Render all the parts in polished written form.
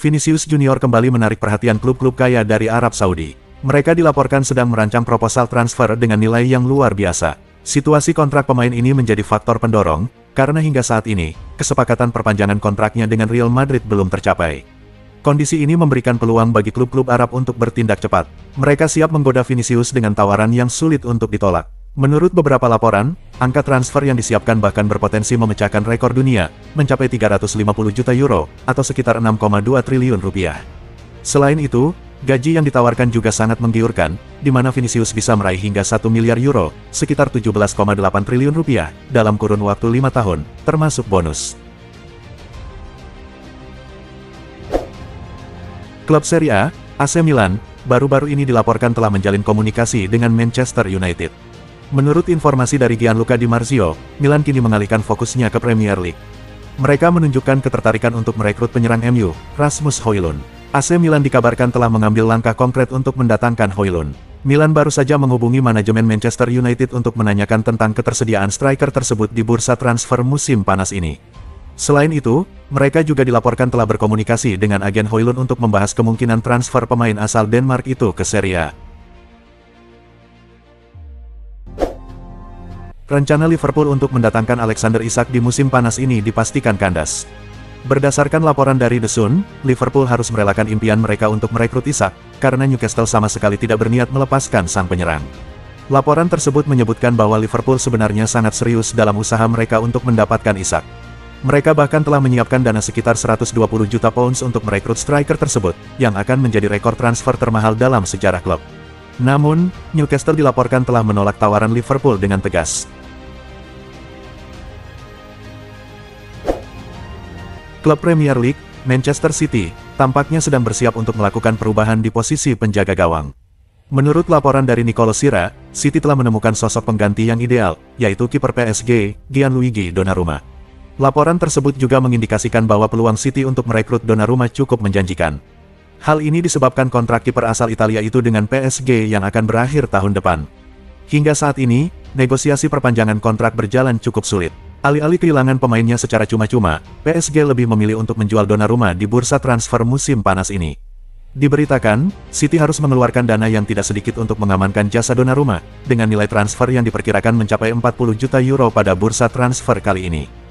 Vinicius Junior kembali menarik perhatian klub-klub kaya dari Arab Saudi. Mereka dilaporkan sedang merancang proposal transfer dengan nilai yang luar biasa. Situasi kontrak pemain ini menjadi faktor pendorong, karena hingga saat ini, kesepakatan perpanjangan kontraknya dengan Real Madrid belum tercapai. Kondisi ini memberikan peluang bagi klub-klub Arab untuk bertindak cepat. Mereka siap menggoda Vinicius dengan tawaran yang sulit untuk ditolak. Menurut beberapa laporan, angka transfer yang disiapkan bahkan berpotensi memecahkan rekor dunia, mencapai 350 juta euro, atau sekitar 6,2 triliun rupiah. Selain itu, gaji yang ditawarkan juga sangat menggiurkan, di mana Vinicius bisa meraih hingga 1 miliar euro, sekitar 17,8 triliun rupiah, dalam kurun waktu 5 tahun, termasuk bonus. Klub Serie A, AC Milan, baru-baru ini dilaporkan telah menjalin komunikasi dengan Manchester United. Menurut informasi dari Gianluca Di Marzio, Milan kini mengalihkan fokusnya ke Premier League. Mereka menunjukkan ketertarikan untuk merekrut penyerang MU, Rasmus Højlund. AC Milan dikabarkan telah mengambil langkah konkret untuk mendatangkan Højlund. Milan baru saja menghubungi manajemen Manchester United untuk menanyakan tentang ketersediaan striker tersebut di bursa transfer musim panas ini. Selain itu, mereka juga dilaporkan telah berkomunikasi dengan agen Højlund untuk membahas kemungkinan transfer pemain asal Denmark itu ke Serie A. Rencana Liverpool untuk mendatangkan Alexander Isak di musim panas ini dipastikan kandas. Berdasarkan laporan dari The Sun, Liverpool harus merelakan impian mereka untuk merekrut Isak, karena Newcastle sama sekali tidak berniat melepaskan sang penyerang. Laporan tersebut menyebutkan bahwa Liverpool sebenarnya sangat serius dalam usaha mereka untuk mendapatkan Isak. Mereka bahkan telah menyiapkan dana sekitar 120 juta pounds untuk merekrut striker tersebut, yang akan menjadi rekor transfer termahal dalam sejarah klub. Namun, Newcastle dilaporkan telah menolak tawaran Liverpool dengan tegas. Klub Premier League, Manchester City, tampaknya sedang bersiap untuk melakukan perubahan di posisi penjaga gawang. Menurut laporan dari Nicolo Sira, City telah menemukan sosok pengganti yang ideal, yaitu kiper PSG, Gianluigi Donnarumma. Laporan tersebut juga mengindikasikan bahwa peluang City untuk merekrut Donnarumma cukup menjanjikan. Hal ini disebabkan kontrak kiper asal Italia itu dengan PSG yang akan berakhir tahun depan. Hingga saat ini, negosiasi perpanjangan kontrak berjalan cukup sulit. Alih-alih kehilangan pemainnya secara cuma-cuma, PSG lebih memilih untuk menjual Donnarumma di bursa transfer musim panas ini. Diberitakan, City harus mengeluarkan dana yang tidak sedikit untuk mengamankan jasa Donnarumma, dengan nilai transfer yang diperkirakan mencapai 40 juta euro pada bursa transfer kali ini.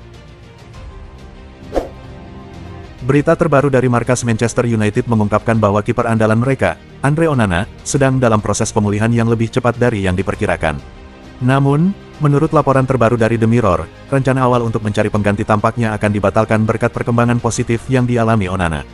Berita terbaru dari markas Manchester United mengungkapkan bahwa kiper andalan mereka, Andre Onana, sedang dalam proses pemulihan yang lebih cepat dari yang diperkirakan. Namun, menurut laporan terbaru dari The Mirror, rencana awal untuk mencari pengganti tampaknya akan dibatalkan berkat perkembangan positif yang dialami Onana.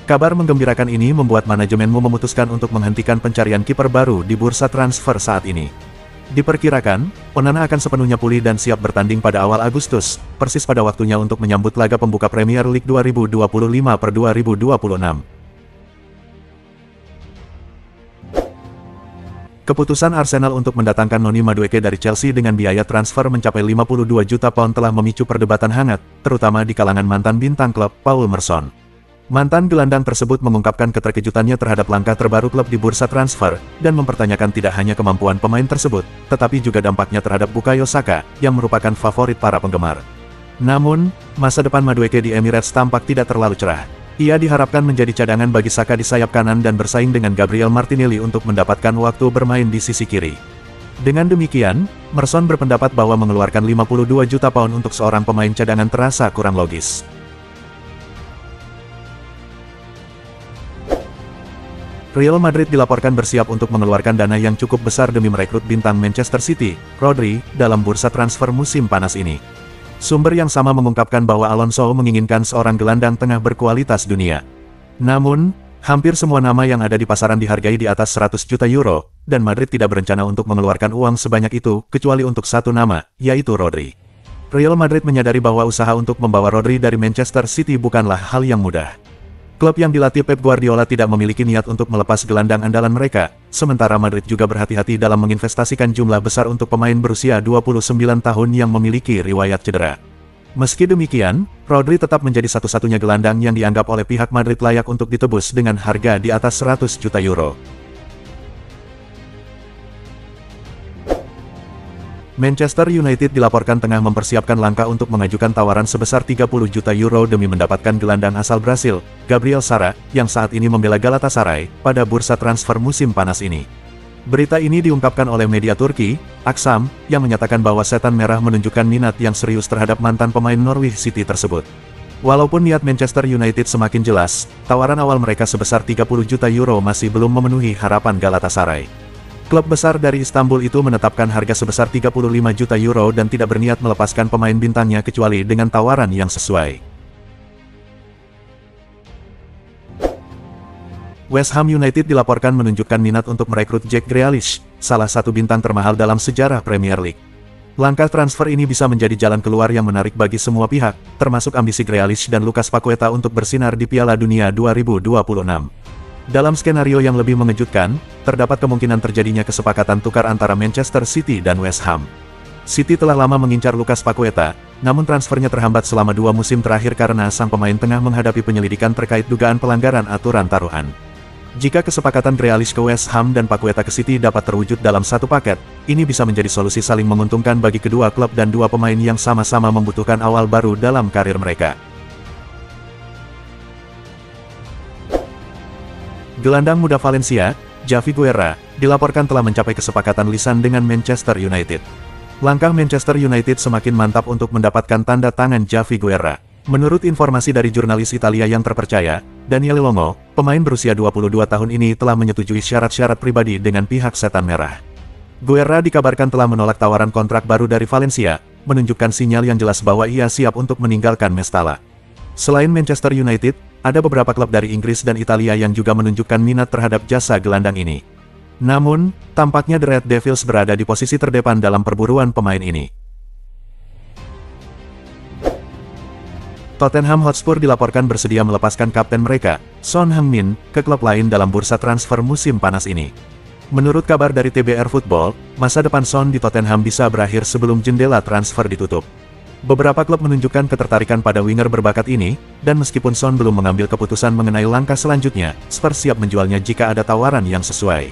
Kabar menggembirakan ini membuat manajemenmu memutuskan untuk menghentikan pencarian kiper baru di bursa transfer saat ini. Diperkirakan, Onana akan sepenuhnya pulih dan siap bertanding pada awal Agustus, persis pada waktunya untuk menyambut laga pembuka Premier League 2025-2026. Keputusan Arsenal untuk mendatangkan Noni Madueke dari Chelsea dengan biaya transfer mencapai 52 juta pound telah memicu perdebatan hangat, terutama di kalangan mantan bintang klub, Paul Merson. Mantan gelandang tersebut mengungkapkan keterkejutannya terhadap langkah terbaru klub di bursa transfer, dan mempertanyakan tidak hanya kemampuan pemain tersebut, tetapi juga dampaknya terhadap Bukayo Saka, yang merupakan favorit para penggemar. Namun, masa depan Madueke di Emirates tampak tidak terlalu cerah. Ia diharapkan menjadi cadangan bagi Saka di sayap kanan dan bersaing dengan Gabriel Martinelli untuk mendapatkan waktu bermain di sisi kiri. Dengan demikian, Merson berpendapat bahwa mengeluarkan 52 juta pound untuk seorang pemain cadangan terasa kurang logis. Real Madrid dilaporkan bersiap untuk mengeluarkan dana yang cukup besar demi merekrut bintang Manchester City, Rodri, dalam bursa transfer musim panas ini. Sumber yang sama mengungkapkan bahwa Alonso menginginkan seorang gelandang tengah berkualitas dunia. Namun, hampir semua nama yang ada di pasaran dihargai di atas 100 juta euro, dan Madrid tidak berencana untuk mengeluarkan uang sebanyak itu, kecuali untuk satu nama, yaitu Rodri. Real Madrid menyadari bahwa usaha untuk membawa Rodri dari Manchester City bukanlah hal yang mudah. Klub yang dilatih Pep Guardiola tidak memiliki niat untuk melepas gelandang andalan mereka, sementara Madrid juga berhati-hati dalam menginvestasikan jumlah besar untuk pemain berusia 29 tahun yang memiliki riwayat cedera. Meski demikian, Rodri tetap menjadi satu-satunya gelandang yang dianggap oleh pihak Madrid layak untuk ditebus dengan harga di atas 100 juta euro. Manchester United dilaporkan tengah mempersiapkan langkah untuk mengajukan tawaran sebesar 30 juta euro demi mendapatkan gelandang asal Brasil, Gabriel Sara, yang saat ini membela Galatasaray, pada bursa transfer musim panas ini. Berita ini diungkapkan oleh media Turki, Aksam, yang menyatakan bahwa Setan Merah menunjukkan minat yang serius terhadap mantan pemain Norwich City tersebut. Walaupun niat Manchester United semakin jelas, tawaran awal mereka sebesar 30 juta euro masih belum memenuhi harapan Galatasaray. Klub besar dari Istanbul itu menetapkan harga sebesar 35 juta euro dan tidak berniat melepaskan pemain bintangnya kecuali dengan tawaran yang sesuai. West Ham United dilaporkan menunjukkan minat untuk merekrut Jack Grealish, salah satu bintang termahal dalam sejarah Premier League. Langkah transfer ini bisa menjadi jalan keluar yang menarik bagi semua pihak, termasuk ambisi Grealish dan Lucas Paqueta untuk bersinar di Piala Dunia 2026. Dalam skenario yang lebih mengejutkan, terdapat kemungkinan terjadinya kesepakatan tukar antara Manchester City dan West Ham. City telah lama mengincar Lucas Paqueta, namun transfernya terhambat selama 2 musim terakhir karena sang pemain tengah menghadapi penyelidikan terkait dugaan pelanggaran aturan taruhan. Jika kesepakatan Grealish ke West Ham dan Paqueta ke City dapat terwujud dalam satu paket, ini bisa menjadi solusi saling menguntungkan bagi kedua klub dan dua pemain yang sama-sama membutuhkan awal baru dalam karir mereka. Gelandang muda Valencia, Javi Guerra, dilaporkan telah mencapai kesepakatan lisan dengan Manchester United. Langkah Manchester United semakin mantap untuk mendapatkan tanda tangan Javi Guerra. Menurut informasi dari jurnalis Italia yang terpercaya, Daniele Longo, pemain berusia 22 tahun ini telah menyetujui syarat-syarat pribadi dengan pihak Setan Merah. Guerra dikabarkan telah menolak tawaran kontrak baru dari Valencia, menunjukkan sinyal yang jelas bahwa ia siap untuk meninggalkan Mestalla. Selain Manchester United, ada beberapa klub dari Inggris dan Italia yang juga menunjukkan minat terhadap jasa gelandang ini. Namun, tampaknya The Red Devils berada di posisi terdepan dalam perburuan pemain ini. Tottenham Hotspur dilaporkan bersedia melepaskan kapten mereka, Son Heung-min, ke klub lain dalam bursa transfer musim panas ini. Menurut kabar dari TBR Football, masa depan Son di Tottenham bisa berakhir sebelum jendela transfer ditutup. Beberapa klub menunjukkan ketertarikan pada winger berbakat ini, dan meskipun Son belum mengambil keputusan mengenai langkah selanjutnya, Spurs siap menjualnya jika ada tawaran yang sesuai.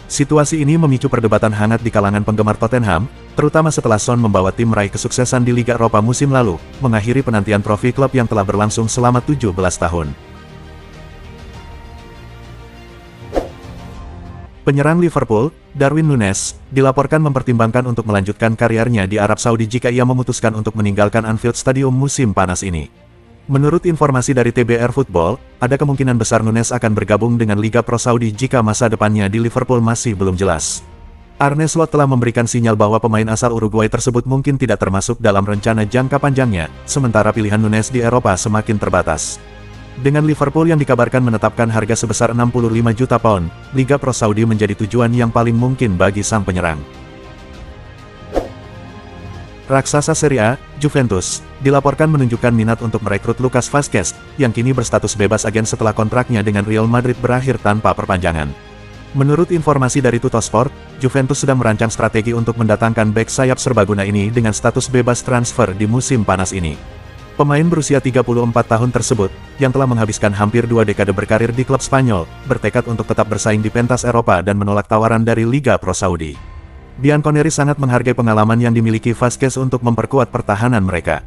Situasi ini memicu perdebatan hangat di kalangan penggemar Tottenham, terutama setelah Son membawa tim meraih kesuksesan di Liga Eropa musim lalu, mengakhiri penantian trofi klub yang telah berlangsung selama 17 tahun. Penyerang Liverpool, Darwin Núñez, dilaporkan mempertimbangkan untuk melanjutkan karirnya di Arab Saudi jika ia memutuskan untuk meninggalkan Anfield Stadium musim panas ini. Menurut informasi dari TBR Football, ada kemungkinan besar Núñez akan bergabung dengan Liga Pro Saudi jika masa depannya di Liverpool masih belum jelas. Arne Slot telah memberikan sinyal bahwa pemain asal Uruguay tersebut mungkin tidak termasuk dalam rencana jangka panjangnya, sementara pilihan Núñez di Eropa semakin terbatas. Dengan Liverpool yang dikabarkan menetapkan harga sebesar 65 juta pound, Liga Pro Saudi menjadi tujuan yang paling mungkin bagi sang penyerang. Raksasa Serie A, Juventus, dilaporkan menunjukkan minat untuk merekrut Lucas Vazquez, yang kini berstatus bebas agen setelah kontraknya dengan Real Madrid berakhir tanpa perpanjangan. Menurut informasi dari Tuttosport, Juventus sedang merancang strategi untuk mendatangkan bek sayap serbaguna ini dengan status bebas transfer di musim panas ini. Pemain berusia 34 tahun tersebut, yang telah menghabiskan hampir 2 dekade berkarir di klub Spanyol, bertekad untuk tetap bersaing di pentas Eropa dan menolak tawaran dari Liga Pro Saudi. Bianconeri sangat menghargai pengalaman yang dimiliki Vazquez untuk memperkuat pertahanan mereka.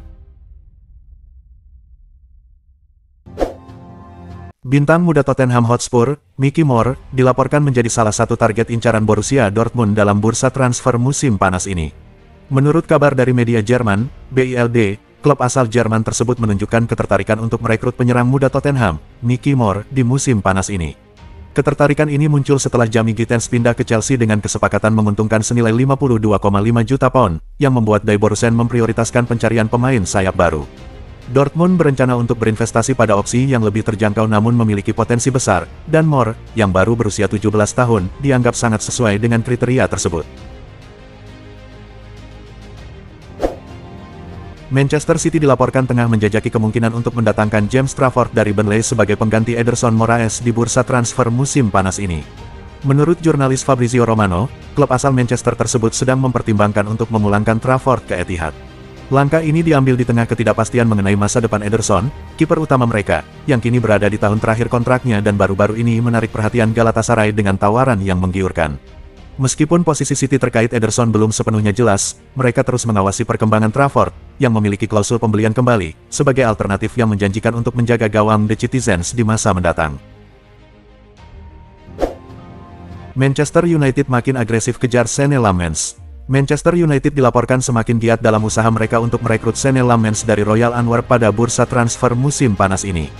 Bintang muda Tottenham Hotspur, Mickey Moore, dilaporkan menjadi salah satu target incaran Borussia Dortmund dalam bursa transfer musim panas ini. Menurut kabar dari media Jerman, Bild, klub asal Jerman tersebut menunjukkan ketertarikan untuk merekrut penyerang muda Tottenham, Mickey Moore, di musim panas ini. Ketertarikan ini muncul setelah Jamie Gittens pindah ke Chelsea dengan kesepakatan menguntungkan senilai 52,5 juta pound, yang membuat Die Borussen memprioritaskan pencarian pemain sayap baru. Dortmund berencana untuk berinvestasi pada opsi yang lebih terjangkau namun memiliki potensi besar, dan Moore, yang baru berusia 17 tahun, dianggap sangat sesuai dengan kriteria tersebut. Manchester City dilaporkan tengah menjajaki kemungkinan untuk mendatangkan James Trafford dari Burnley sebagai pengganti Ederson Moraes di bursa transfer musim panas ini. Menurut jurnalis Fabrizio Romano, klub asal Manchester tersebut sedang mempertimbangkan untuk memulangkan Trafford ke Etihad. Langkah ini diambil di tengah ketidakpastian mengenai masa depan Ederson, kiper utama mereka, yang kini berada di tahun terakhir kontraknya dan baru-baru ini menarik perhatian Galatasaray dengan tawaran yang menggiurkan. Meskipun posisi City terkait Ederson belum sepenuhnya jelas, mereka terus mengawasi perkembangan Trafford, yang memiliki klausul pembelian kembali, sebagai alternatif yang menjanjikan untuk menjaga gawang The Citizens di masa mendatang. Manchester United makin agresif kejar Senne Lammens. Manchester United dilaporkan semakin giat dalam usaha mereka untuk merekrut Senne Lammens dari Royal Anwar pada bursa transfer musim panas ini.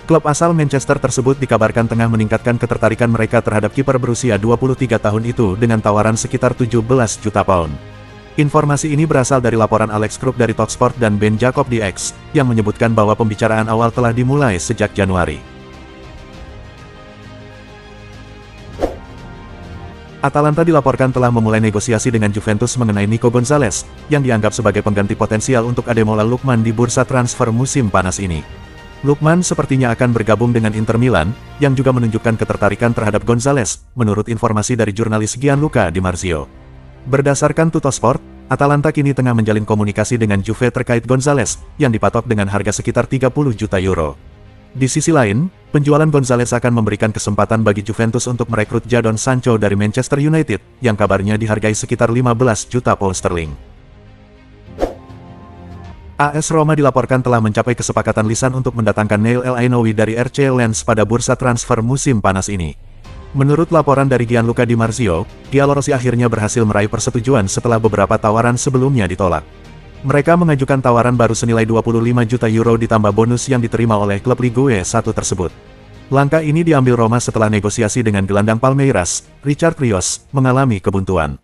Klub asal Manchester tersebut dikabarkan tengah meningkatkan ketertarikan mereka terhadap kiper berusia 23 tahun itu dengan tawaran sekitar 17 juta pound. Informasi ini berasal dari laporan Alex Kruk dari Talksport dan Ben Jacob di X, yang menyebutkan bahwa pembicaraan awal telah dimulai sejak Januari. Atalanta dilaporkan telah memulai negosiasi dengan Juventus mengenai Nico Gonzalez, yang dianggap sebagai pengganti potensial untuk Ademola Lookman di bursa transfer musim panas ini. Lookman sepertinya akan bergabung dengan Inter Milan, yang juga menunjukkan ketertarikan terhadap Gonzalez, menurut informasi dari jurnalis Gianluca Di Marzio. Berdasarkan Tuttosport, Atalanta kini tengah menjalin komunikasi dengan Juve terkait Gonzalez, yang dipatok dengan harga sekitar 30 juta euro. Di sisi lain, penjualan Gonzalez akan memberikan kesempatan bagi Juventus untuk merekrut Jadon Sancho dari Manchester United, yang kabarnya dihargai sekitar 15 juta pound sterling. AS Roma dilaporkan telah mencapai kesepakatan lisan untuk mendatangkan Neil El Ainoui dari RC Lens pada bursa transfer musim panas ini. Menurut laporan dari Gianluca Di Marzio, Giallorossi akhirnya berhasil meraih persetujuan setelah beberapa tawaran sebelumnya ditolak. Mereka mengajukan tawaran baru senilai 25 juta euro ditambah bonus yang diterima oleh klub Ligue 1 tersebut. Langkah ini diambil Roma setelah negosiasi dengan gelandang Palmeiras, Richard Rios, mengalami kebuntuan.